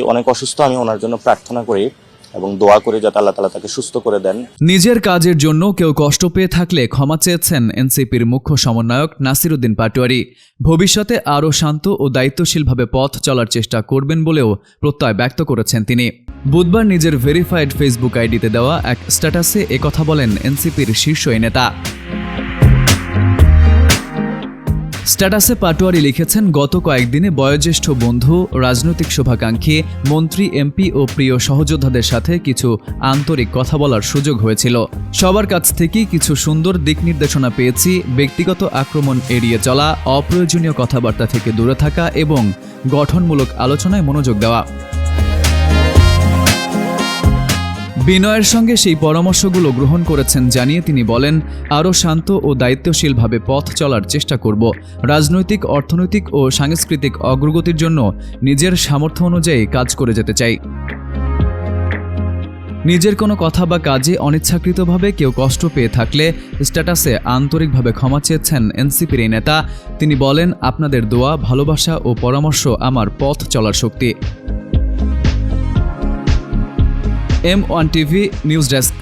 অনেক অসুস্থ, আমি ওনার জন্য প্রার্থনা করি এবং দোয়া করি যাতে আল্লাহ তাআলা তাকে সুস্থ করে দেন। নিজের কাজের জন্য কেউ কষ্ট পেয়ে থাকলে ক্ষমা চেয়েছেন এনসিপির মুখ্য সমন্বয়ক নাসিরউদ্দিন পাটোয়ারি। ভবিষ্যতে আরও শান্ত ও দায়িত্বশীলভাবে পথ চলার চেষ্টা করবেন বলেও প্রত্যয় ব্যক্ত করেছেন তিনি। বুধবার নিজের ভেরিফাইড ফেসবুক আইডিতে দেওয়া এক স্ট্যাটাসে একথা বলেন এনসিপির শীর্ষ এই নেতা। স্ট্যাটাসে পাটোয়ারি লিখেছেন, গত কয়েকদিনে বয়োজ্যেষ্ঠ বন্ধু, রাজনৈতিক শুভাকাঙ্ক্ষী, মন্ত্রী, এমপি ও প্রিয় সহযোদ্ধাদের সাথে কিছু আন্তরিক কথা বলার সুযোগ হয়েছিল। সবার কাছ থেকেই কিছু সুন্দর দিক নির্দেশনা পেয়েছি। ব্যক্তিগত আক্রমণ এড়িয়ে চলা, অপ্রয়োজনীয় কথাবার্তা থেকে দূরে থাকা এবং গঠনমূলক আলোচনায় মনোযোগ দেওয়া। বিনয়ের সঙ্গে সেই পরামর্শগুলো গ্রহণ করেছেন জানিয়ে তিনি বলেন, আরও শান্ত ও দায়িত্বশীলভাবে পথ চলার চেষ্টা করব। রাজনৈতিক, অর্থনৈতিক ও সাংস্কৃতিক অগ্রগতির জন্য নিজের সামর্থ্য অনুযায়ী কাজ করে যেতে চাই। নিজের কোনো কথা বা কাজে অনিচ্ছাকৃতভাবে কেউ কষ্ট পেয়ে থাকলে স্ট্যাটাসে আন্তরিকভাবে ক্ষমা চেয়েছেন এনসিপির এই নেতা। তিনি বলেন, আপনাদের দোয়া, ভালোবাসা ও পরামর্শ আমার পথ চলার শক্তি। M1 TV news desk.